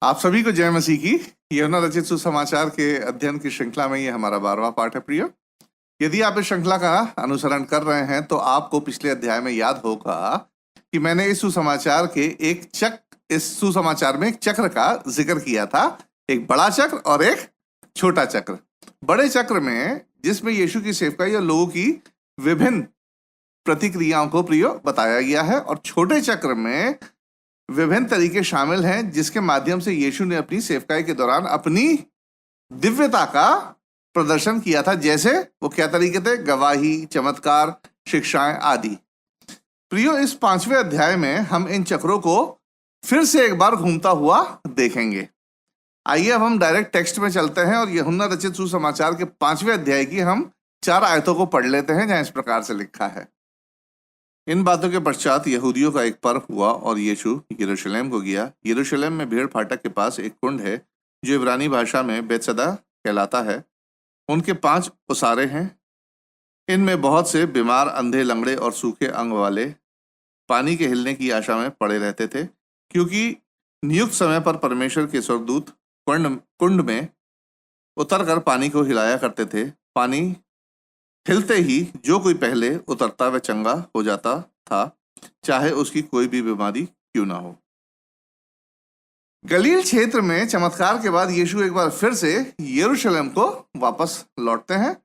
आप सभी को जय मसीह की। यूहन्ना रचित सुसमाचार के अध्ययन की श्रृंखला में ये हमारा 12वां पाठ है प्रियो। यदि आप इस श्रृंखला का अनुसरण कर रहे हैं तो आपको पिछले अध्याय में याद होगा कि मैंने इस सुसमाचार में एक चक्र का जिक्र किया था, एक बड़ा चक्र और एक छोटा चक्र। बड़े चक्र में जिसमें यीशु की सेवकाई और लोगों की विभिन्न प्रतिक्रियाओं को प्रियो बताया गया है, और छोटे चक्र में विभिन्न तरीके शामिल हैं जिसके माध्यम से यीशु ने अपनी सेवकाई के दौरान अपनी दिव्यता का प्रदर्शन किया था। जैसे वो क्या तरीके थे? गवाही, चमत्कार, शिक्षाएं आदि। प्रियो, इस 5वें अध्याय में हम इन चक्रों को फिर से एक बार घूमता हुआ देखेंगे। आइए अब हम डायरेक्ट टेक्स्ट में चलते हैं और यूहन्ना रचित सुसमाचार के 5वें अध्याय की हम 4 आयतों को पढ़ लेते हैं, जहां इस प्रकार से लिखा है। इन बातों के पश्चात यहूदियों का एक पर्व हुआ और यीशु यरूशलेम को गया। यरूशलेम में भीड़ फाटक के पास एक कुंड है जो इब्रानी भाषा में बेतसदा कहलाता है। उनके 5 उसारे हैं। इनमें बहुत से बीमार, अंधे, लंगड़े और सूखे अंग वाले पानी के हिलने की आशा में पड़े रहते थे, क्योंकि नियुक्त समय पर परमेश्वर के स्वर्गदूत कुंड में उतरकर पानी को हिलाया करते थे। पानी हिलते ही जो कोई पहले उतरता वह चंगा हो जाता था, चाहे उसकी कोई भी बीमारी क्यों ना हो। गलील क्षेत्र में चमत्कार के बाद यीशु एक बार फिर से यरूशलेम को वापस लौटते हैं,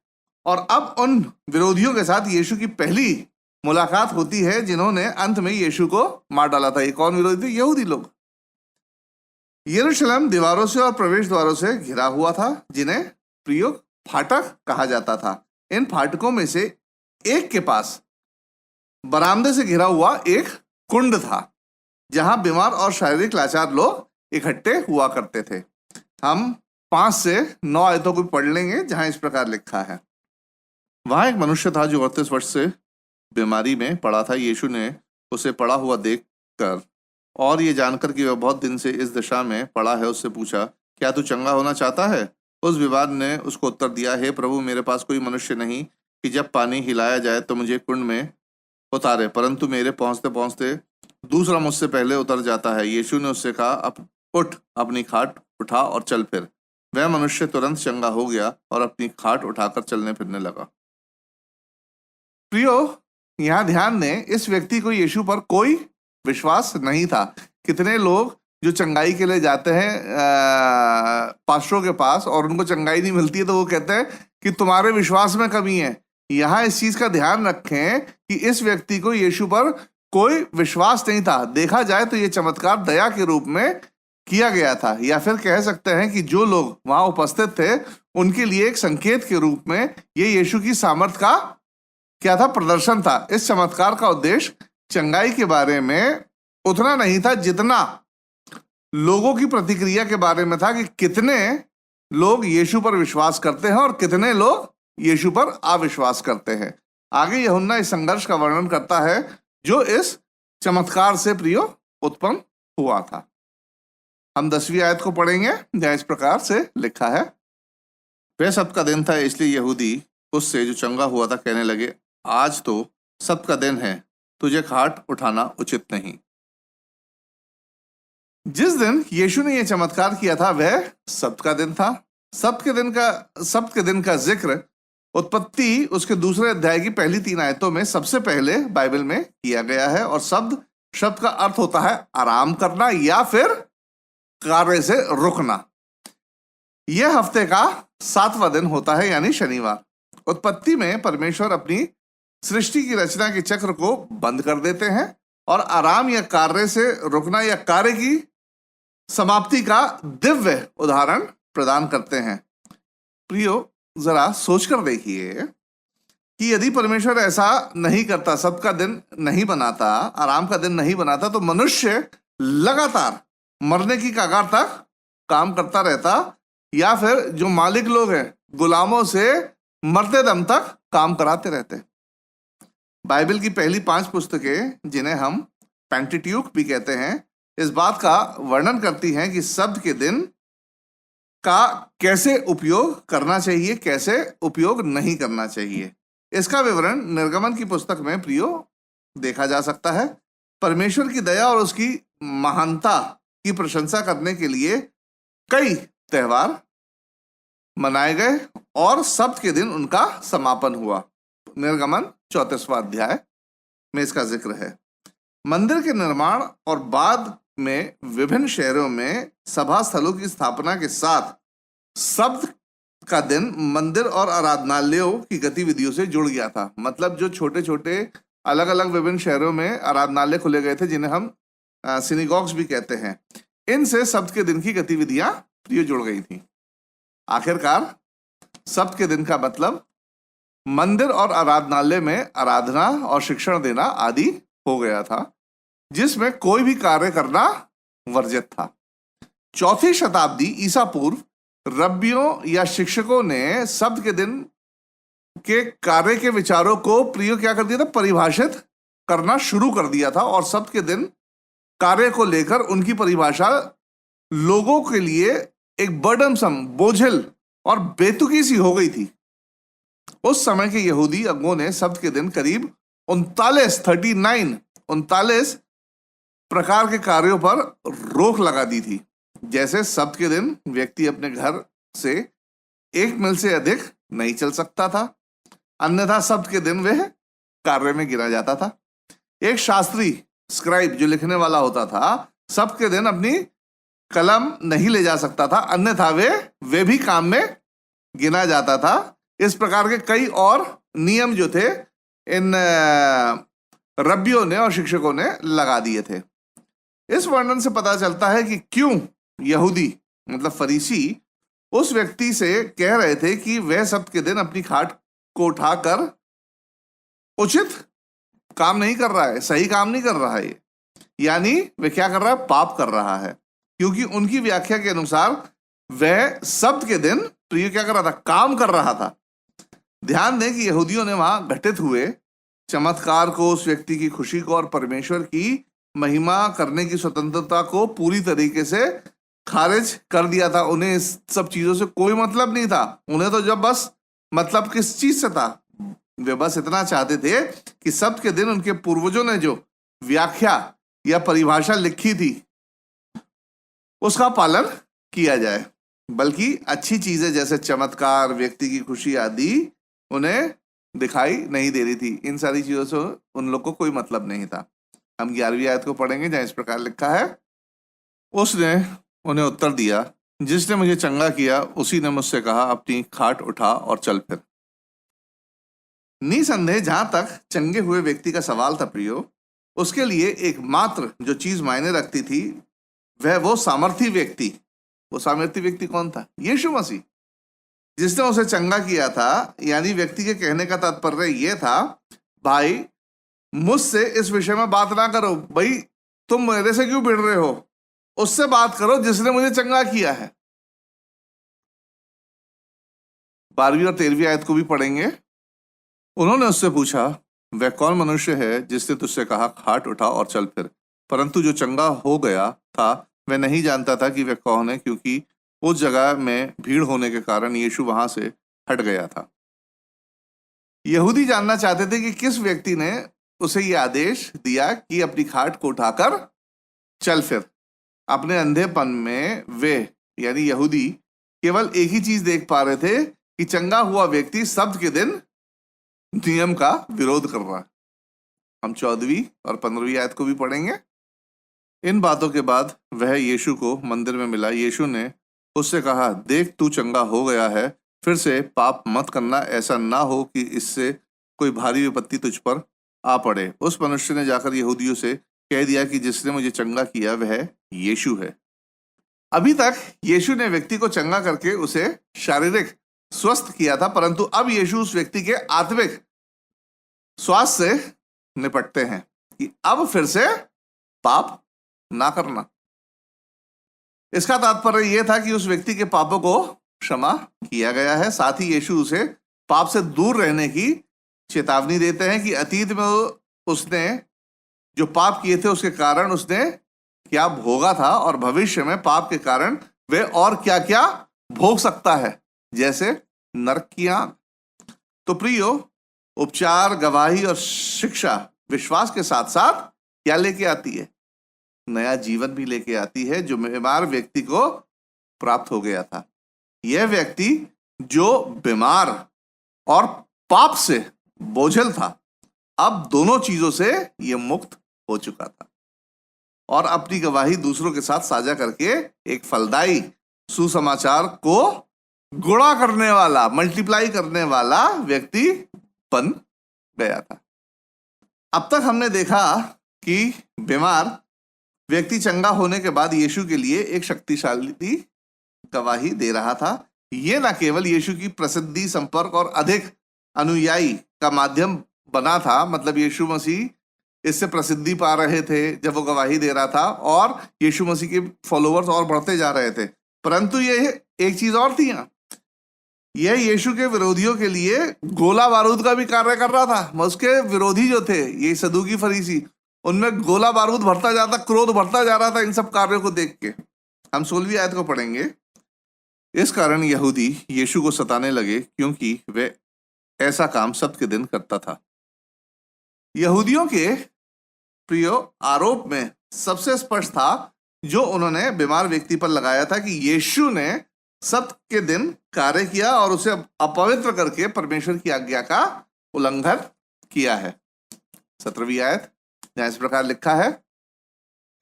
और अब उन विरोधियों के साथ यीशु की पहली मुलाकात होती है जिन्होंने अंत में यीशु को मार डाला था। ये कौन विरोधी थे? यहूदी लोग। यरूशलेम दीवारों से और प्रवेश द्वारों से घिरा हुआ था, जिन्हें प्रियो फाटक कहा जाता था। इन फाटकों में से एक के पास बरामदे से घिरा हुआ एक कुंड था, जहां बीमार और शारीरिक लाचार लोग इकट्ठे हुआ करते थे। हम 5 से 9 आयतों को पढ़ लेंगे, जहां इस प्रकार लिखा है। वहां एक मनुष्य था जो 38 वर्ष से बीमारी में पड़ा था। यीशु ने उसे पड़ा हुआ देखकर और ये जानकर कि वह बहुत दिन से इस दशा में पड़ा है, उससे पूछा, क्या तू चंगा होना चाहता है? उस बीमार ने उसको उत्तर दिया, हे प्रभु, मेरे पास कोई मनुष्य नहीं कि जब पानी हिलाया जाए तो मुझे कुंड में उतारे, परंतु मेरे पहुंचते पहुंचते दूसरा मुझसे पहले उतर जाता है। यीशु ने उससे कहा, अब उठ, अपनी खाट उठा और चल फिर। वह मनुष्य तुरंत चंगा हो गया और अपनी खाट उठाकर चलने फिरने लगा। प्रियो, यहाँ ध्यान दें, इस व्यक्ति को यीशु पर कोई विश्वास नहीं था। कितने लोग जो चंगाई के लिए जाते हैं पास्टरों के पास और उनको चंगाई नहीं मिलती है तो वो कहते हैं कि तुम्हारे विश्वास में कमी है। यहाँ इस चीज का ध्यान रखें कि इस व्यक्ति को यीशु पर कोई विश्वास नहीं था। देखा जाए तो ये चमत्कार दया के रूप में किया गया था, या फिर कह सकते हैं कि जो लोग वहां उपस्थित थे उनके लिए एक संकेत के रूप में ये यीशु की सामर्थ का क्या था? प्रदर्शन था। इस चमत्कार का उद्देश्य चंगाई के बारे में उतना नहीं था जितना लोगों की प्रतिक्रिया के बारे में था, कि कितने लोग यीशु पर विश्वास करते हैं और कितने लोग यीशु पर अविश्वास करते हैं। आगे यूहन्ना इस संघर्ष का वर्णन करता है जो इस चमत्कार से प्रियो उत्पन्न हुआ था। हम 10वीं आयत को पढ़ेंगे, जहां इस प्रकार से लिखा है। वह सब्त का दिन था, इसलिए यहूदी उससे जो चंगा हुआ था कहने लगे, आज तो सब्त का दिन है, तुझे खाट उठाना उचित नहीं। जिस दिन यीशु ने यह चमत्कार किया था वह सब्त का दिन था। सब्त के दिन का जिक्र उत्पत्ति उसके दूसरे अध्याय की पहली 3 आयतों में सबसे पहले बाइबल में किया गया है, और शब्द का अर्थ होता है आराम करना या फिर कार्य से रुकना। यह हफ्ते का 7वां दिन होता है, यानी शनिवार। उत्पत्ति में परमेश्वर अपनी सृष्टि की रचना के चक्र को बंद कर देते हैं और आराम या कार्य से रुकना या कार्य की समाप्ति का दिव्य उदाहरण प्रदान करते हैं। प्रियो, जरा सोचकर देखिए कि यदि परमेश्वर ऐसा नहीं करता, सब्त का दिन नहीं बनाता, आराम का दिन नहीं बनाता, तो मनुष्य लगातार मरने की कगार तक काम करता रहता, या फिर जो मालिक लोग हैं गुलामों से मरते दम तक काम कराते रहते। बाइबल की पहली 5 पुस्तकें, जिन्हें हम पेंटेट्यूक भी कहते हैं, इस बात का वर्णन करती हैं कि सब्त के दिन का कैसे उपयोग करना चाहिए, कैसे उपयोग नहीं करना चाहिए। इसका विवरण निर्गमन की पुस्तक में प्रियो देखा जा सकता है। परमेश्वर की दया और उसकी महानता की प्रशंसा करने के लिए कई त्योहार मनाए गए और सब्त के दिन उनका समापन हुआ। निर्गमन 34वां अध्याय में इसका जिक्र है। मंदिर के निर्माण और बाद में विभिन्न शहरों में सभा स्थलों की स्थापना के साथ सब्त का दिन मंदिर और आराधनालयों की गतिविधियों से जुड़ गया था। मतलब जो छोटे छोटे अलग अलग विभिन्न शहरों में आराधनालय खुले गए थे, जिन्हें हम सिनेगॉग्स भी कहते हैं, इनसे सब्त के दिन की गतिविधियां प्रिय जुड़ गई थी। आखिरकार सब्त के दिन का मतलब मंदिर और आराधनालय में आराधना और शिक्षण देना आदि हो गया था, जिसमें कोई भी कार्य करना वर्जित था। 4वीं शताब्दी ईसा पूर्व रब्बियों या शिक्षकों ने सब्त के दिन के कार्य के विचारों को प्रिय क्या कर दिया था, परिभाषित करना शुरू कर दिया था, और सब्त के दिन कार्य को लेकर उनकी परिभाषा लोगों के लिए एक बर्डनसम, बोझिल और बेतुकी सी हो गई थी। उस समय के यहूदी अगुओं ने सब्त के दिन करीब 39 प्रकार के कार्यों पर रोक लगा दी थी। जैसे सब्त के दिन व्यक्ति अपने घर से 1 मील से अधिक नहीं चल सकता था, अन्यथा सब्त के दिन वह कार्य में गिना जाता था। एक शास्त्री, स्क्राइब, जो लिखने वाला होता था, सब्त के दिन अपनी कलम नहीं ले जा सकता था, अन्यथा वे भी काम में गिना जाता था। इस प्रकार के कई और नियम जो थे इन रब्बियों ने और शिक्षकों ने लगा दिए थे। इस वर्णन से पता चलता है कि क्यों यहूदी मतलब फरीसी उस व्यक्ति से कह रहे थे कि वह सब्त के दिन अपनी खाट को उठाकर उचित काम नहीं कर रहा है, सही काम नहीं कर रहा है, यानी वह क्या कर रहा है, पाप कर रहा है, क्योंकि उनकी व्याख्या के अनुसार वह सब्त के दिन प्रिय क्या कर रहा था, काम कर रहा था। ध्यान दें कि यहूदियों ने वहां घटित हुए चमत्कार को, उस व्यक्ति की खुशी को और परमेश्वर की महिमा करने की स्वतंत्रता को पूरी तरीके से खारिज कर दिया था। उन्हें इस सब चीजों से कोई मतलब नहीं था। उन्हें तो जब बस मतलब किस चीज से था, वे बस इतना चाहते थे कि सब्त के दिन उनके पूर्वजों ने जो व्याख्या या परिभाषा लिखी थी उसका पालन किया जाए, बल्कि अच्छी चीजें जैसे चमत्कार, व्यक्ति की खुशी आदि उन्हें दिखाई नहीं दे रही थी। इन सारी चीजों से उन लोग को कोई मतलब नहीं था। हम 11वीं आयत को पढ़ेंगे, जहां इस प्रकार लिखा है, उसने उन्हें उत्तर दिया, जिसने मुझे चंगा किया उसी ने मुझसे कहा, अपनी खाट उठा और चल फिर। निसंदेह जहां तक चंगे हुए व्यक्ति का सवाल था प्रियो, उसके लिए एकमात्र जो चीज मायने रखती थी वह वो सामर्थी व्यक्ति। वो सामर्थी व्यक्ति कौन था? यीशु मसीह, जिसने उसे चंगा किया था। यानी व्यक्ति के कहने का तात्पर्य यह था, भाई मुझसे इस विषय में बात ना करो, भाई तुम मेरे से क्यों भिड़ रहे हो, उससे बात करो जिसने मुझे चंगा किया है। 12वीं और 13वीं आयत को भी पढ़ेंगे। उन्होंने उससे पूछा, वह कौन मनुष्य है जिसने तुझसे कहा, खाट उठा और चल फिर? परंतु जो चंगा हो गया था वह नहीं जानता था कि वह कौन है, क्योंकि उस जगह में भीड़ होने के कारण यीशु वहां से हट गया था। यहूदी जानना चाहते थे कि किस व्यक्ति ने उसे यह आदेश दिया कि अपनी खाट को उठाकर चल फिर। अपने अंधेपन में वे यानी यहूदी केवल एक ही चीज देख पा रहे थे कि चंगा हुआ व्यक्ति सब्त के दिन नियम का विरोध कर रहा है। हम 14वीं और 15वीं आयत को भी पढ़ेंगे। इन बातों के बाद वह यीशु को मंदिर में मिला। यीशु ने उससे कहा, देख तू चंगा हो गया है, फिर से पाप मत करना, ऐसा ना हो कि इससे कोई भारी विपत्ति तुझ पर आ पड़े। उस मनुष्य ने जाकर यहूदियों से कह दिया कि जिसने मुझे चंगा किया वह यीशु है। अभी तक यीशु ने व्यक्ति को चंगा करके उसे शारीरिक स्वस्थ किया था, परंतु अब यीशु उस व्यक्ति के आत्मिक स्वास्थ्य से निपटते हैं कि अब फिर से पाप ना करना। इसका तात्पर्य यह था कि उस व्यक्ति के पापों को क्षमा किया गया है। साथ ही यीशु उसे पाप से दूर रहने की चेतावनी देते हैं कि अतीत में उसने जो पाप किए थे उसके कारण उसने क्या भोगा था, और भविष्य में पाप के कारण वे और क्या क्या भोग सकता है, जैसे नरक की आग। तो प्रियो, उपचार, गवाही और शिक्षा विश्वास के साथ साथ क्या लेके आती है? नया जीवन भी लेके आती है जो बीमार व्यक्ति को प्राप्त हो गया था। यह व्यक्ति जो बीमार और पाप से बोझल था, अब दोनों चीजों से यह मुक्त हो चुका था और अपनी गवाही दूसरों के साथ साझा करके एक फलदायी सुसमाचार को गुणा करने वाला, मल्टीप्लाई करने वाला व्यक्ति बन गया था। अब तक हमने देखा कि बीमार व्यक्ति चंगा होने के बाद यीशु के लिए एक शक्तिशाली गवाही दे रहा था। यह न केवल यीशु की प्रसिद्धि, संपर्क और अधिक अनुयायी का माध्यम बना था, मतलब यीशु मसीह इससे प्रसिद्धि पा रहे थे जब वो गवाही दे रहा था और यीशु मसीह के फॉलोअर्स और बढ़ते जा रहे थे, परंतु यह एक चीज और थी। यह यीशु के विरोधियों के लिए गोला बारूद का भी कार्य कर रहा था। उसके विरोधी जो थे, ये सदूकी फरीसी, उनमें गोला बारूद भरता जाता, क्रोध भरता जा रहा था इन सब कार्यों को देख के। हम 16वीं आयत को पढ़ेंगे। इस कारण यहूदी यीशु को सताने लगे क्योंकि वे ऐसा काम सब्त दिन करता था। यहूदियों के प्रिय आरोप में सबसे स्पष्ट था जो उन्होंने बीमार व्यक्ति पर लगाया था कि यीशु ने सब्त के दिन कार्य किया और उसे अपवित्र करके परमेश्वर की आज्ञा का उल्लंघन किया है। 17वीं आयत जहां इस प्रकार लिखा है,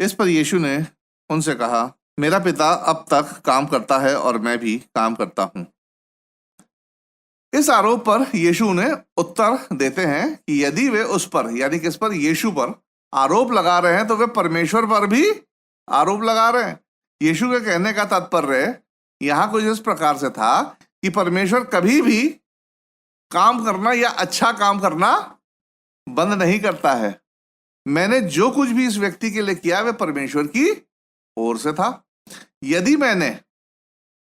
इस पर यीशु ने उनसे कहा, मेरा पिता अब तक काम करता है और मैं भी काम करता हूं। इस आरोप पर यीशु उन्हें उत्तर देते हैं कि यदि वे उस पर, यानी किस पर, यीशु पर आरोप लगा रहे हैं तो वे परमेश्वर पर भी आरोप लगा रहे हैं। यीशु के कहने का तात्पर्य यहां कुछ इस प्रकार से था कि परमेश्वर कभी भी काम करना या अच्छा काम करना बंद नहीं करता है। मैंने जो कुछ भी इस व्यक्ति के लिए किया वह परमेश्वर की ओर से था। यदि मैंने,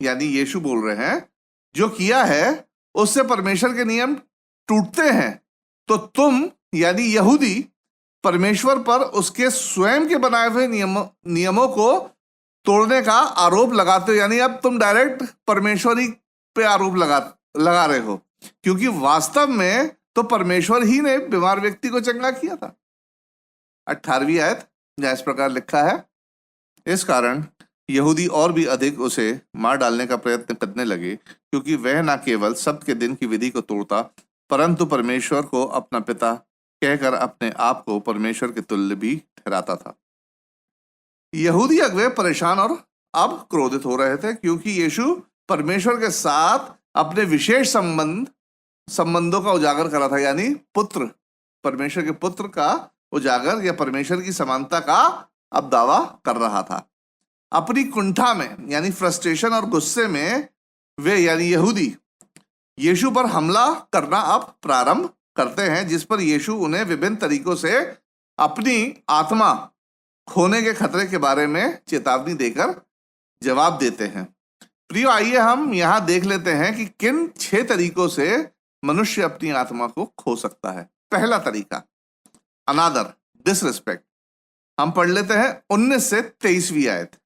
यानी यीशु बोल रहे हैं, जो किया है उससे परमेश्वर के नियम टूटते हैं तो तुम, यानी यहूदी, परमेश्वर पर उसके स्वयं के बनाए हुए नियमों को तोड़ने का आरोप लगाते हो। यानी अब तुम डायरेक्ट परमेश्वर ही पे आरोप लगा रहे हो, क्योंकि वास्तव में तो परमेश्वर ही ने बीमार व्यक्ति को चंगा किया था। 18वीं आयत जहां इस प्रकार लिखा है, इस कारण यहूदी और भी अधिक उसे मार डालने का प्रयत्न करने लगे क्योंकि वह न केवल सब्त के दिन की विधि को तोड़ता परंतु परमेश्वर को अपना पिता कहकर अपने आप को परमेश्वर के तुल्य भी ठहराता था। यहूदी अगुवे परेशान और अब क्रोधित हो रहे थे क्योंकि यीशु परमेश्वर के साथ अपने विशेष संबंधों का उजागर करा था, यानी पुत्र, परमेश्वर के पुत्र का उजागर या परमेश्वर की समानता का अब दावा कर रहा था। अपनी कुंठा में, यानी फ्रस्ट्रेशन और गुस्से में, वे यानी यहूदी यीशु पर हमला करना अब प्रारंभ करते हैं, जिस पर यीशु उन्हें विभिन्न तरीकों से अपनी आत्मा खोने के खतरे के बारे में चेतावनी देकर जवाब देते हैं। प्रियो, आइए हम यहां देख लेते हैं कि किन 6 तरीकों से मनुष्य अपनी आत्मा को खो सकता है। पहला तरीका, अनादर, डिसरिस्पेक्ट। हम पढ़ लेते हैं 19 से 23वीं आयत।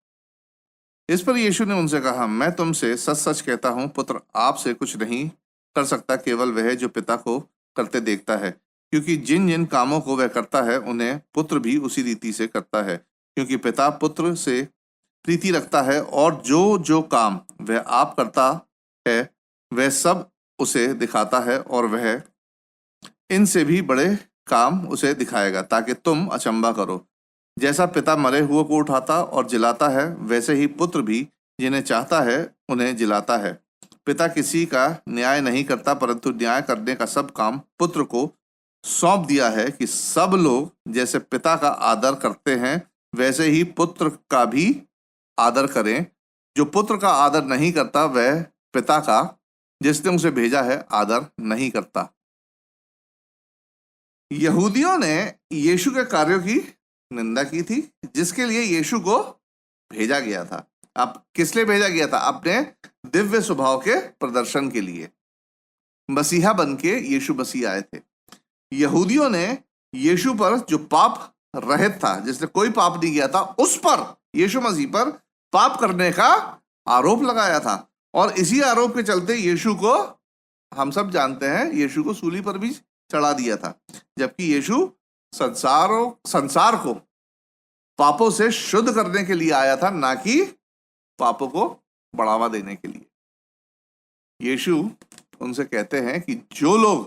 इस पर यीशु ने उनसे कहा, मैं तुमसे सच सच कहता हूं, पुत्र आपसे कुछ नहीं कर सकता, केवल वह जो पिता को करते देखता है, क्योंकि जिन जिन कामों को वह करता है उन्हें पुत्र भी उसी रीति से करता है, क्योंकि पिता पुत्र से प्रीति रखता है और जो जो काम वह आप करता है वह सब उसे दिखाता है और वह इनसे भी बड़े काम उसे दिखाएगा, ताकि तुम अचंभा करो। जैसा पिता मरे हुए को उठाता और जिलाता है, वैसे ही पुत्र भी जिन्हें चाहता है उन्हें जिलाता है। पिता किसी का न्याय नहीं करता, परंतु न्याय करने का सब काम पुत्र को सौंप दिया है कि सब लोग जैसे पिता का आदर करते हैं वैसे ही पुत्र का भी आदर करें। जो पुत्र का आदर नहीं करता वह पिता का जिसने उसे भेजा है आदर नहीं करता। यहूदियों ने यीशु के कार्यों की निंदा की थी जिसके लिए यीशु को भेजा गया था। अब किस लिए भेजा गया था? अपने दिव्य स्वभाव के प्रदर्शन के लिए। मसीहा बनके यीशु मसीह आए थे। यहूदियों ने यीशु पर जो पाप रहित था, जिसने कोई पाप नहीं किया था, उस पर, यीशु मसीह पर पाप करने का आरोप लगाया था और इसी आरोप के चलते यीशु को, हम सब जानते हैं, यीशु को सूली पर भी चढ़ा दिया था। जबकि यीशु संसार को पापों से शुद्ध करने के लिए आया था, ना कि पापों को बढ़ावा देने के लिए। यीशु उनसे कहते हैं कि जो लोग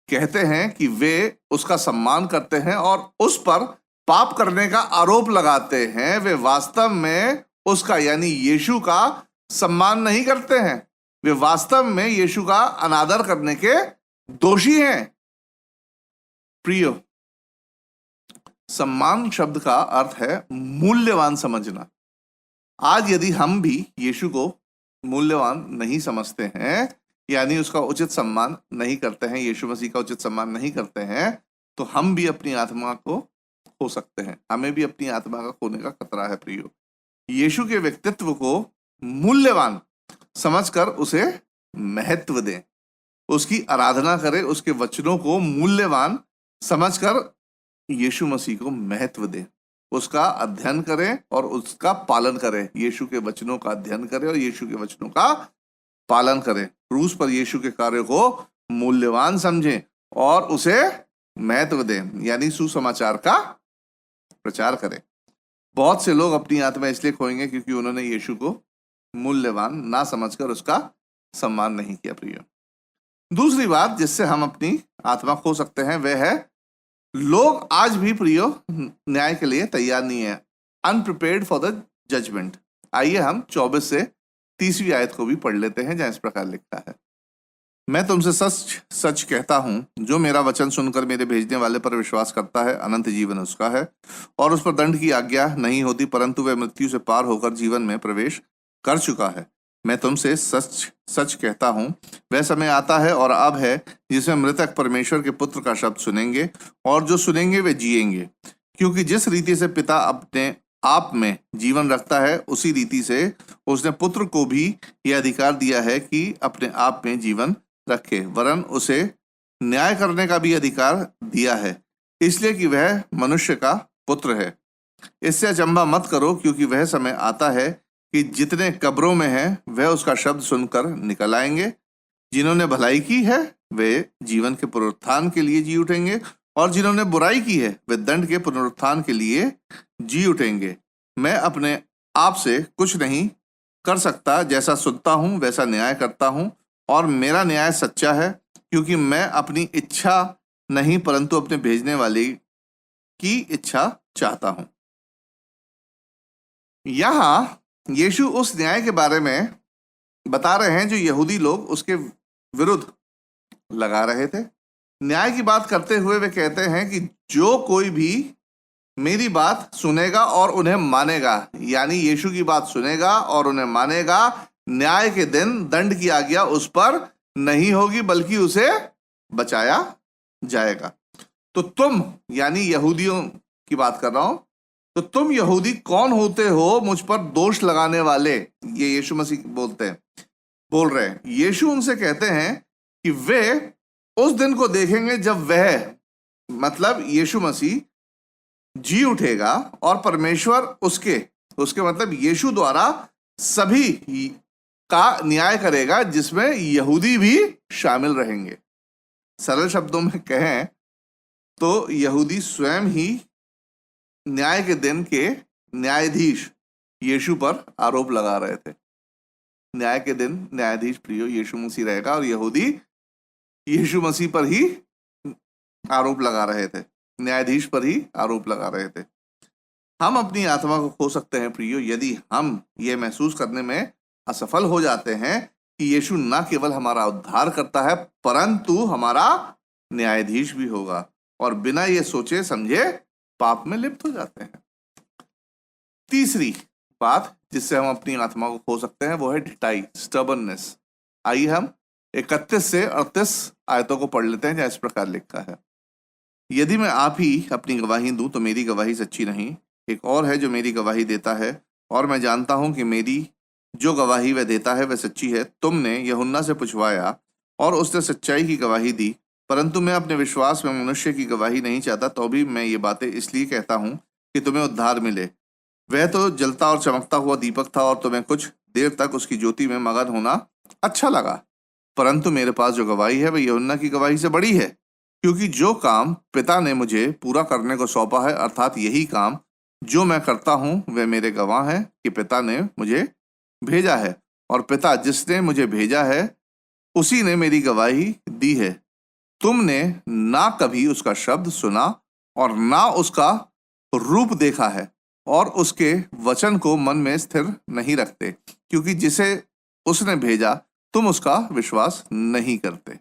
कहते हैं कि वे उसका सम्मान करते हैं और उस पर पाप करने का आरोप लगाते हैं, वे वास्तव में उसका यानी यीशु का सम्मान नहीं करते हैं। वे वास्तव में यीशु का अनादर करने के दोषी हैं। प्रियो, सम्मान शब्द का अर्थ है मूल्यवान समझना। आज यदि हम भी यीशु को मूल्यवान नहीं समझते हैं, यानी उसका उचित सम्मान नहीं करते हैं, यीशु मसीह का उचित सम्मान नहीं करते हैं, तो हम भी अपनी आत्मा को खो सकते हैं। हमें भी अपनी आत्मा का खोने का खतरा है। प्रियो, यीशु के व्यक्तित्व को मूल्यवान समझकर उसे महत्व दें, उसकी आराधना करें, उसके वचनों को मूल्यवान समझकर यीशु मसीह को महत्व दें, उसका अध्ययन करें और उसका पालन करें। यीशु के वचनों का अध्ययन करें और यीशु के वचनों का पालन करें। क्रूस पर यीशु के कार्य को मूल्यवान समझें और उसे महत्व दें, यानी सुसमाचार का प्रचार करें। बहुत से लोग अपनी आत्मा इसलिए खोएंगे क्योंकि उन्होंने यीशु को मूल्यवान ना समझकर उसका सम्मान नहीं किया। प्रिय, दूसरी बात जिससे हम अपनी आत्मा खो सकते हैं वह है लोग आज भी प्रियो न्याय के लिए तैयार नहीं है, अनप्रिपेयर्ड फॉर द जजमेंट। आइए हम 24 से 30वीं आयत को भी पढ़ लेते हैं, जहां इस प्रकार लिखता है, मैं तुमसे सच सच कहता हूं, जो मेरा वचन सुनकर मेरे भेजने वाले पर विश्वास करता है, अनंत जीवन उसका है और उस पर दंड की आज्ञा नहीं होती, परंतु वह मृत्यु से पार होकर जीवन में प्रवेश कर चुका है। मैं तुमसे सच सच कहता हूं, वह समय आता है और अब है जिसमें मृतक परमेश्वर के पुत्र का शब्द सुनेंगे और जो सुनेंगे वे जिएंगे, क्योंकि जिस रीति से पिता अपने आप में जीवन रखता है, उसी रीति से उसने पुत्र को भी यह अधिकार दिया है कि अपने आप में जीवन रखे, वरन उसे न्याय करने का भी अधिकार दिया है, इसलिए कि वह मनुष्य का पुत्र है। इससे अचंभा मत करो, क्योंकि वह समय आता है कि जितने कब्रों में हैं वह उसका शब्द सुनकर निकल आएंगे। जिन्होंने भलाई की है वे जीवन के पुनरुत्थान के लिए जी उठेंगे और जिन्होंने बुराई की है वे दंड के पुनरुत्थान के लिए जी उठेंगे। मैं अपने आप से कुछ नहीं कर सकता, जैसा सुनता हूं वैसा न्याय करता हूं और मेरा न्याय सच्चा है, क्योंकि मैं अपनी इच्छा नहीं परंतु अपने भेजने वाले की इच्छा चाहता हूं। यहां यीशु उस न्याय के बारे में बता रहे हैं जो यहूदी लोग उसके विरुद्ध लगा रहे थे। न्याय की बात करते हुए वे कहते हैं कि जो कोई भी मेरी बात सुनेगा और उन्हें मानेगा, यानी यीशु की बात सुनेगा और उन्हें मानेगा, न्याय के दिन दंड की आज्ञा उस पर नहीं होगी बल्कि उसे बचाया जाएगा। तो तुम, यानी यहूदियों की बात कर रहा हूं, तो तुम यहूदी कौन होते हो मुझ पर दोष लगाने वाले? ये यीशु मसीह बोल रहे हैं। यीशु उनसे कहते हैं कि वे उस दिन को देखेंगे जब वह, मतलब यीशु मसीह जी उठेगा और परमेश्वर उसके मतलब यीशु द्वारा सभी का न्याय करेगा, जिसमें यहूदी भी शामिल रहेंगे। सरल शब्दों में कहें तो यहूदी स्वयं ही न्याय के दिन के न्यायाधीश यीशु पर आरोप लगा रहे थे। न्याय के दिन न्यायाधीश प्रियो यीशु मसीह रहेगा और यहूदी यीशु मसीह पर ही आरोप लगा रहे थे, न्यायाधीश पर ही आरोप लगा रहे थे। हम अपनी आत्मा को खो सकते हैं प्रियो यदि हम ये महसूस करने में असफल हो जाते हैं कि यीशु न केवल हमारा उद्धार करता है परंतु हमारा न्यायाधीश भी होगा, और बिना ये सोचे समझे पाप में लिप्त हो जाते हैं। तीसरी बात जिससे हम अपनी आत्मा को खो सकते हैं वो है ढिठाई, स्टबर्ननेस। आइए हम 31 से 38 आयतों को पढ़ लेते हैं, जहां इस प्रकार लिखा है, यदि मैं आप ही अपनी गवाही दूं तो मेरी गवाही सच्ची नहीं, एक और है जो मेरी गवाही देता है और मैं जानता हूं कि मेरी जो गवाही वह देता है वह सच्ची है। तुमने यूहन्ना से पूछवाया और उसने सच्चाई की गवाही दी, परंतु मैं अपने विश्वास में मनुष्य की गवाही नहीं चाहता, तो भी मैं ये बातें इसलिए कहता हूं कि तुम्हें उद्धार मिले। वह तो जलता और चमकता हुआ दीपक था और तुम्हें कुछ देर तक उसकी ज्योति में मगन होना अच्छा लगा, परंतु मेरे पास जो गवाही है वह यूहन्ना की गवाही से बड़ी है, क्योंकि जो काम पिता ने मुझे पूरा करने को सौंपा है, अर्थात यही काम जो मैं करता हूं वे मेरे गवाह हैं कि पिता ने मुझे भेजा है, और पिता जिसने मुझे भेजा है उसी ने मेरी गवाही दी है। तुमने ना कभी उसका शब्द सुना और ना उसका रूप देखा है, और उसके वचन को मन में स्थिर नहीं रखते, क्योंकि जिसे उसने भेजा तुम उसका विश्वास नहीं करते।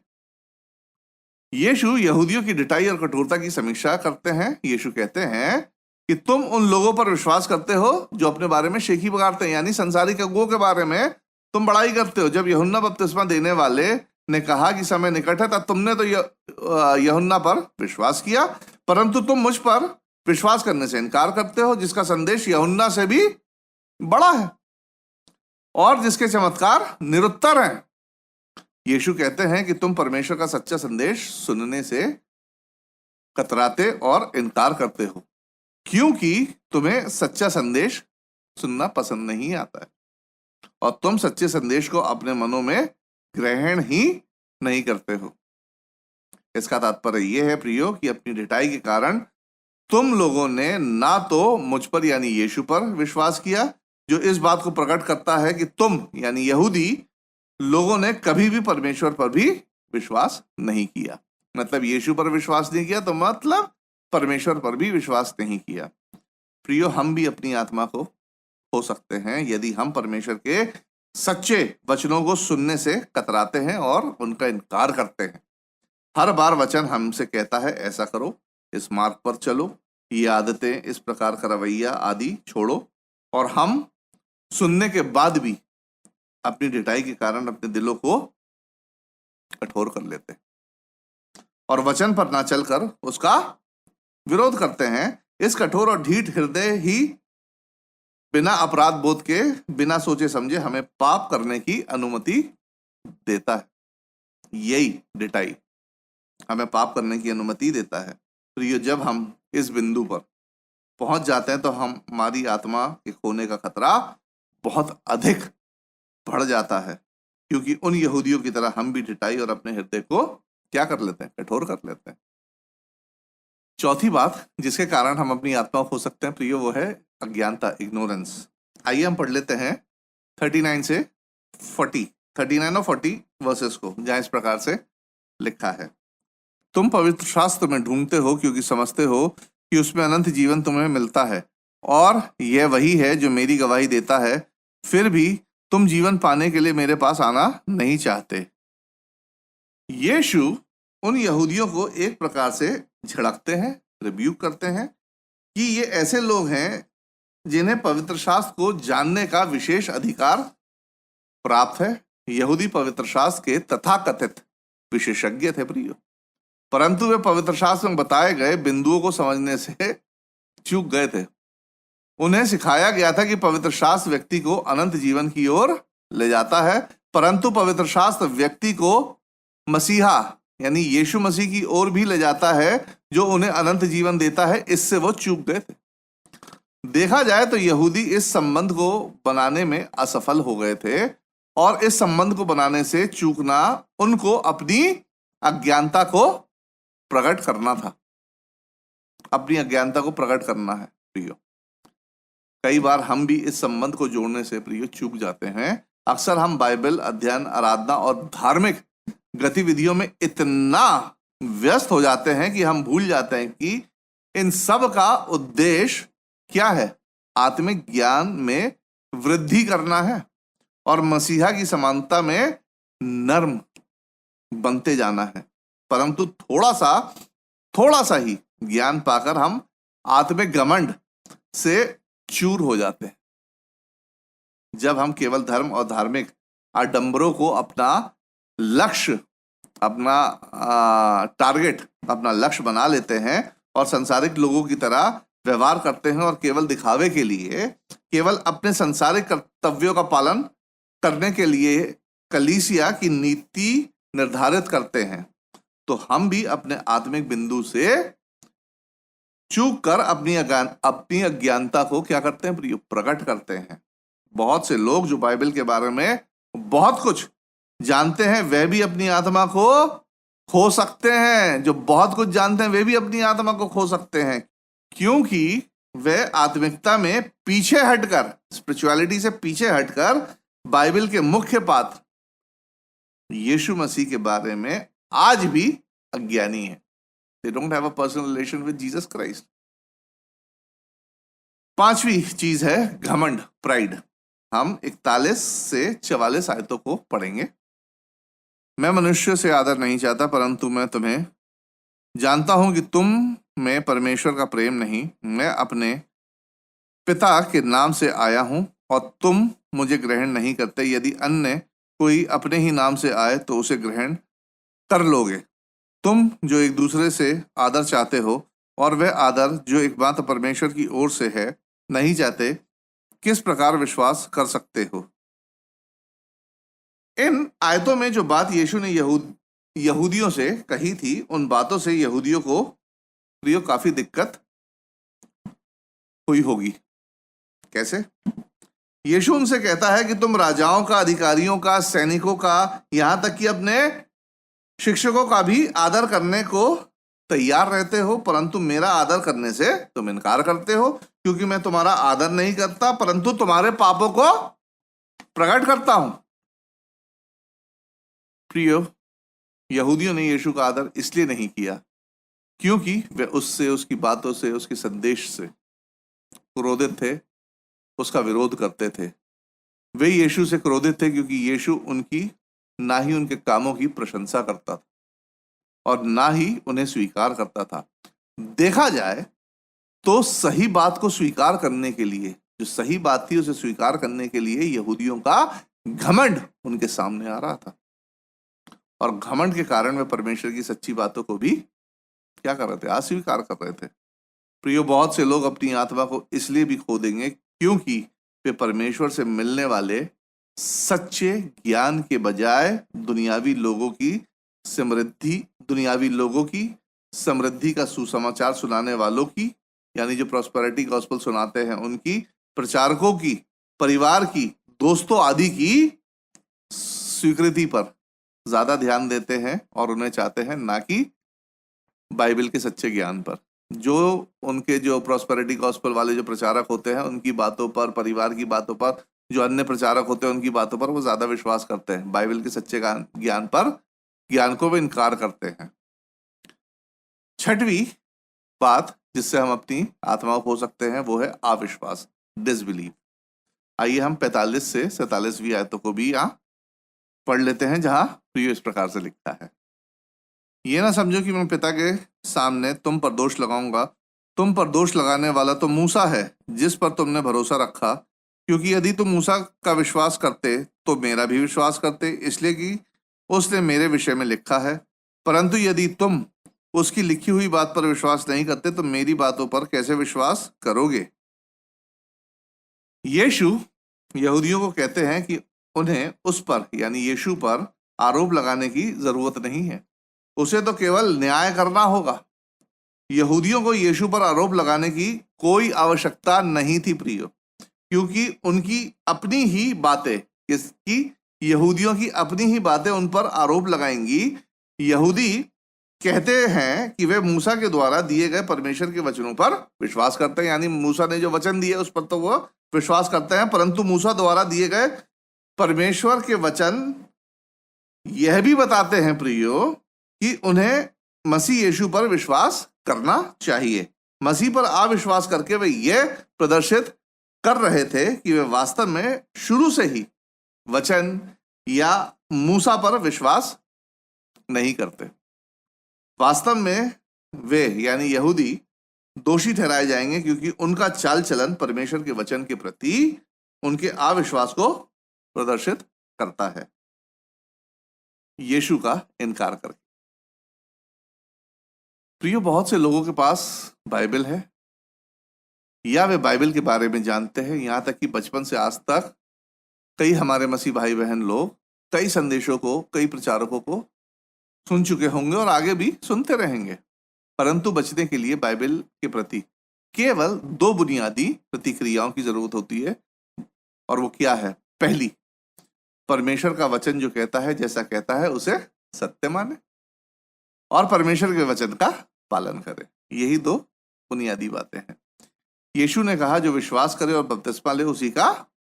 यीशु यहूदियों की ढिठाई और कठोरता की समीक्षा करते हैं। यीशु कहते हैं कि तुम उन लोगों पर विश्वास करते हो जो अपने बारे में शेखी बगाड़ते हैं, यानी संसारिक अगुओं के बारे में तुम बड़ाई करते हो। जब यूहन्ना बपतिस्मा देने वाले ने कहा कि समय निकट है, तब तुमने तो यूहन्ना पर विश्वास किया, परंतु तुम मुझ पर विश्वास करने से इनकार करते हो, जिसका संदेश यूहन्ना से भी बड़ा है और जिसके चमत्कार निरुत्तर हैं। यीशु कहते हैं कि तुम परमेश्वर का सच्चा संदेश सुनने से कतराते और इनकार करते हो, क्योंकि तुम्हें सच्चा संदेश सुनना पसंद नहीं आता है, और तुम सच्चे संदेश को अपने मनों में ग्रहण ही नहीं करते हो। इसका तात्पर्य यह है प्रियो कि अपनी ढिठाई के कारण तुम लोगों ने ना तो मुझ पर यानी यीशु पर विश्वास किया, जो इस बात को प्रकट करता है कि तुम यानी यहूदी लोगों ने कभी भी परमेश्वर पर भी विश्वास नहीं किया। मतलब यीशु पर विश्वास नहीं किया तो मतलब परमेश्वर पर भी विश्वास नहीं किया। प्रियो, हम भी अपनी आत्मा को खो सकते हैं यदि हम परमेश्वर के सच्चे वचनों को सुनने से कतराते हैं और उनका इनकार करते हैं। हर बार वचन हमसे कहता है ऐसा करो, इस मार्ग पर चलो, ये आदतें, इस प्रकार का रवैया आदि छोड़ो, और हम सुनने के बाद भी अपनी ढिठाई के कारण अपने दिलों को कठोर कर लेते हैं और वचन पर ना चलकर उसका विरोध करते हैं। इस कठोर और ढीठ हृदय ही बिना अपराध बोध के, बिना सोचे समझे हमें पाप करने की अनुमति देता है। यही ढिठाई हमें पाप करने की अनुमति देता है। प्रियो, जब हम इस बिंदु पर पहुंच जाते हैं तो हमारी आत्मा के खोने का खतरा बहुत अधिक बढ़ जाता है, क्योंकि उन यहूदियों की तरह हम भी ढिठाई और अपने हृदय को क्या कर लेते हैं, कठोर कर लेते हैं। चौथी बात जिसके कारण हम अपनी आत्मा खो सकते हैं प्रियो, वो है अज्ञानता, इग्नोरेंस। आइए हम पढ़ लेते हैं 39 और 40 वर्सेस को, जहां इस प्रकार से लिखा है, तुम पवित्र शास्त्र में ढूंढते हो क्योंकि समझते हो कि उसमें अनंत जीवन तुम्हें मिलता है, और यह वही है जो मेरी गवाही देता है, फिर भी तुम जीवन पाने के लिए मेरे पास आना नहीं चाहते। यीशु उन यहूदियों को एक प्रकार से झिड़कते हैं, रिब्यूक करते हैं कि ये ऐसे लोग हैं जिन्हें पवित्र शास्त्र को जानने का विशेष अधिकार प्राप्त है। यहूदी पवित्र शास्त्र के तथाकथित विशेषज्ञ थे प्रियो, परंतु वे पवित्र शास्त्र में बताए गए बिंदुओं को समझने से चूक गए थे। उन्हें सिखाया गया था कि पवित्र शास्त्र व्यक्ति को अनंत जीवन की ओर ले जाता है, परंतु पवित्र शास्त्र व्यक्ति को मसीहा यानी यीशु मसीह की ओर भी ले जाता है, जो उन्हें अनंत जीवन देता है। इससे वो चूक गए थे। देखा जाए तो यहूदी इस संबंध को बनाने में असफल हो गए थे, और इस संबंध को बनाने से चूकना उनको अपनी अज्ञानता को प्रकट करना था। अपनी अज्ञानता को प्रकट करना है प्रियो। कई बार हम भी इस संबंध को जोड़ने से प्रियो चूक जाते हैं। अक्सर हम बाइबल अध्ययन, आराधना और धार्मिक गतिविधियों में इतना व्यस्त हो जाते हैं कि हम भूल जाते हैं कि इन सब का उद्देश्य क्या है। आत्मिक ज्ञान में वृद्धि करना है और मसीहा की समानता में नर्म बनते जाना है। परंतु थोड़ा सा ही ज्ञान पाकर हम आत्मिक घमंड से चूर हो जाते हैं। जब हम केवल धर्म और धार्मिक आडंबरों को अपना लक्ष्य, अपना टारगेट, अपना लक्ष्य बना लेते हैं और संसारिक लोगों की तरह व्यवहार करते हैं और केवल दिखावे के लिए, केवल अपने संसारिक कर्तव्यों का पालन करने के लिए कलीसिया की नीति निर्धारित करते हैं, तो हम भी अपने आत्मिक बिंदु से चूक कर अपनी अज्ञानता को क्या करते हैं प्रियो, प्रकट करते हैं। बहुत से लोग जो बाइबल के बारे में बहुत कुछ जानते हैं, वे भी अपनी आत्मा को खो सकते हैं। जो बहुत कुछ जानते हैं वे भी अपनी आत्मा को खो सकते हैं, क्योंकि वह आत्मिकता में पीछे हटकर, स्पिरिचुअलिटी से पीछे हटकर बाइबल के मुख्य पात्र यीशु मसीह के बारे में आज भी अज्ञानी है। They don't have a personal relation with Jesus Christ. पांचवी चीज है घमंड, प्राइड। हम 41 से 44 आयतों को पढ़ेंगे। मैं मनुष्य से आदर नहीं चाहता, परंतु मैं तुम्हें जानता हूं कि तुम में परमेश्वर का प्रेम नहीं। मैं अपने पिता के नाम से आया हूं और तुम मुझे ग्रहण नहीं करते। यदि अन्य कोई अपने ही नाम से आए तो उसे ग्रहण कर लोगे। तुम जो एक दूसरे से आदर चाहते हो और वह आदर जो एकमात्र परमेश्वर की ओर से है नहीं चाहते, किस प्रकार विश्वास कर सकते हो? इन आयतों में जो बात यीशु ने यहूदियों से कही थी, उन बातों से यहूदियों को प्रियो काफी दिक्कत हुई होगी। कैसे? यीशु उनसे कहता है कि तुम राजाओं का, अधिकारियों का, सैनिकों का, यहां तक कि अपने शिक्षकों का भी आदर करने को तैयार रहते हो, परंतु मेरा आदर करने से तुम इनकार करते हो, क्योंकि मैं तुम्हारा आदर नहीं करता परंतु तुम्हारे पापों को प्रकट करता हूं। प्रियो, यहूदियों ने यीशु का आदर इसलिए नहीं किया क्योंकि वे उससे, उसकी बातों से, उसके संदेश से क्रोधित थे, उसका विरोध करते थे। वे यीशु से क्रोधित थे क्योंकि यीशु उनकी ना ही उनके कामों की प्रशंसा करता था और ना ही उन्हें स्वीकार करता था। देखा जाए तो सही बात को स्वीकार करने के लिए, जो सही बात थी उसे स्वीकार करने के लिए यहूदियों का घमंड उनके सामने आ रहा था और घमंड के कारण वे परमेश्वर की सच्ची बातों को भी क्या कर रहे थे? अस्वीकार कर रहे थे। प्रियो, बहुत से लोग अपनी आत्मा को इसलिए भी खो देंगे क्योंकि वे परमेश्वर से मिलने वाले सच्चे ज्ञान के बजाय दुनियावी लोगों की समृद्धि का सुसमाचार सुनाने वालों की, यानी जो प्रॉस्पेरिटी गॉस्पेल सुनाते हैं उनकी, प्रचारकों की, परिवार की, दोस्तों आदि की स्वीकृति पर ज्यादा ध्यान देते हैं और उन्हें चाहते हैं, ना कि बाइबल के सच्चे ज्ञान पर। जो प्रॉस्पेरिटी गॉस्पेल वाले जो प्रचारक होते हैं उनकी बातों पर, परिवार की बातों पर, जो अन्य प्रचारक होते हैं उनकी बातों पर वो ज्यादा विश्वास करते हैं। बाइबल के सच्चे ज्ञान को वे इनकार करते हैं। छठवीं बात जिससे हम अपनी आत्मा को खो सकते हैं वो है अविश्वास, डिसबिलीव। आइए हम 45 से 47वीं आयतों को भी यहाँ पढ़ लेते हैं, जहां प्रियो इस प्रकार से लिखता है। ये ना समझो कि मैं पिता के सामने तुम पर दोष लगाऊंगा। तुम पर दोष लगाने वाला तो मूसा है जिस पर तुमने भरोसा रखा, क्योंकि यदि तुम मूसा का विश्वास करते तो मेरा भी विश्वास करते, इसलिए कि उसने मेरे विषय में लिखा है। परंतु यदि तुम उसकी लिखी हुई बात पर विश्वास नहीं करते तो मेरी बातों पर कैसे विश्वास करोगे? यीशु यहूदियों को कहते हैं कि उन्हें उस पर, यानी यीशु पर आरोप लगाने की जरूरत नहीं है, उसे तो केवल न्याय करना होगा। यहूदियों को यीशु पर आरोप लगाने की कोई आवश्यकता नहीं थी प्रियो, क्योंकि उनकी अपनी ही बातें, किसकी? यहूदियों की अपनी ही बातें उन पर आरोप लगाएंगी। यहूदी कहते हैं कि वे मूसा के द्वारा दिए गए परमेश्वर के वचनों पर विश्वास करते हैं, यानी मूसा ने जो वचन दिए उस पर तो वो विश्वास करते हैं, परंतु मूसा द्वारा दिए गए परमेश्वर के वचन यह भी बताते हैं प्रियो कि उन्हें मसीह यीशु पर विश्वास करना चाहिए। मसीह पर अविश्वास करके वे यह प्रदर्शित कर रहे थे कि वे वास्तव में शुरू से ही वचन या मूसा पर विश्वास नहीं करते। वास्तव में वे, यानी यहूदी, दोषी ठहराए जाएंगे क्योंकि उनका चाल चलन परमेश्वर के वचन के प्रति उनके अविश्वास को प्रदर्शित करता है, यीशु का इनकार करके। प्रियो, बहुत से लोगों के पास बाइबल है या वे बाइबल के बारे में जानते हैं, यहां तक कि बचपन से आज तक कई हमारे मसीह भाई बहन लोग कई संदेशों को, कई प्रचारकों को सुन चुके होंगे और आगे भी सुनते रहेंगे, परंतु बचने के लिए बाइबल के प्रति केवल 2 बुनियादी प्रतिक्रियाओं की जरूरत होती है, और वो क्या है? पहली, परमेश्वर का वचन जो कहता है, जैसा कहता है उसे सत्य माने और परमेश्वर के वचन का पालन करे। यही 2 बुनियादी बातें हैं। यीशु ने कहा जो विश्वास करे और बपतिस्मा ले उसी का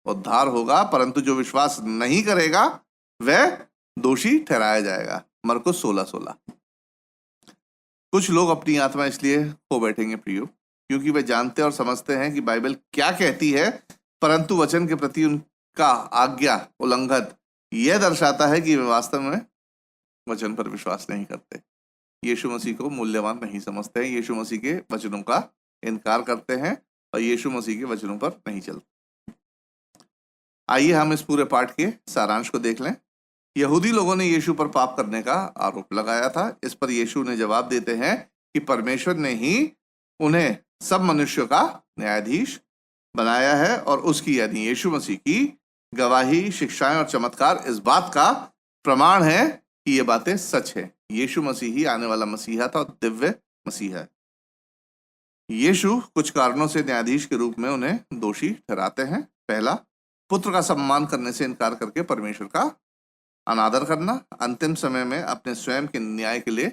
उद्धार होगा, परंतु जो विश्वास नहीं करेगा वह दोषी ठहराया जाएगा। मरकुस 16:16। कुछ लोग अपनी आत्मा इसलिए खो बैठेंगे प्रियो, क्योंकि वे जानते और समझते हैं कि बाइबल क्या कहती है, परंतु वचन के प्रति उनका आज्ञा उल्लंघन यह दर्शाता है कि वे वास्तव में वचन पर विश्वास नहीं करते, यीशु मसीह को मूल्यवान नहीं समझते हैं, यीशु मसीह के वचनों का इनकार करते हैं और यीशु मसीह के वचनों पर नहीं चलते। आइए हम इस पूरे पाठ के सारांश को देख लें। यहूदी लोगों ने यीशु पर पाप करने का आरोप लगाया था। इस पर यीशु ने जवाब देते हैं कि परमेश्वर ने ही उन्हें सब मनुष्यों का न्यायाधीश बनाया है और उसकी यानी यीशु मसीह की गवाही, शिक्षाएं और चमत्कार इस बात का प्रमाण है कि ये बातें सच है। यीशु मसीह ही आने वाला मसीहा था और दिव्य मसीहा है। यीशु कुछ कारणों से न्यायाधीश के रूप में उन्हें दोषी ठहराते हैं। पहला, पुत्र का सम्मान करने से इनकार करके परमेश्वर का अनादर करना, अंतिम समय में अपने स्वयं के न्याय के लिए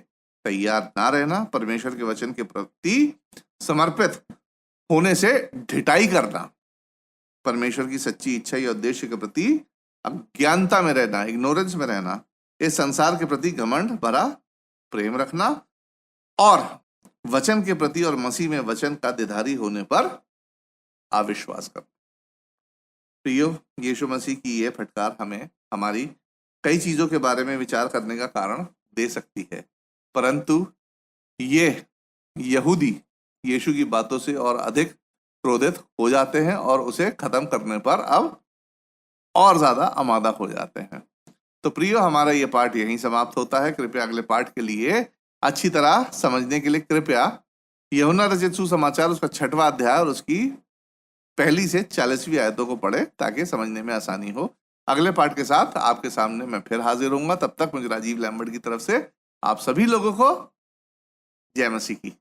तैयार ना रहना, परमेश्वर के वचन के प्रति समर्पित होने से ढिठाई करना, परमेश्वर की सच्ची इच्छा या उद्देश्य के प्रति अज्ञानता में रहना, इग्नोरेंस में रहना, इस संसार के प्रति घमंड भरा प्रेम रखना और वचन के प्रति और मसीह में वचन का देधारी होने पर अविश्वास करना। प्रियो, यीशु मसीह की यह फटकार हमें हमारी कई चीजों के बारे में विचार करने का कारण दे सकती है, परंतु ये यहूदी यीशु की बातों से और अधिक क्रोधित हो जाते हैं और उसे खत्म करने पर अब और ज्यादा आमादा हो जाते हैं। तो प्रियो, हमारा ये पाठ यहीं समाप्त होता है। कृपया अगले पाठ के लिए अच्छी तरह समझने के लिए कृपया यूहन्ना रचित सुसमाचार उसका 6वां अध्याय और उसकी 1 से 40वीं आयतों को पढ़े ताकि समझने में आसानी हो। अगले पाठ के साथ आपके सामने मैं फिर हाजिर होऊंगा। तब तक मुझे राजीव लैम्बर्ट की तरफ से आप सभी लोगों को जय मसीह की।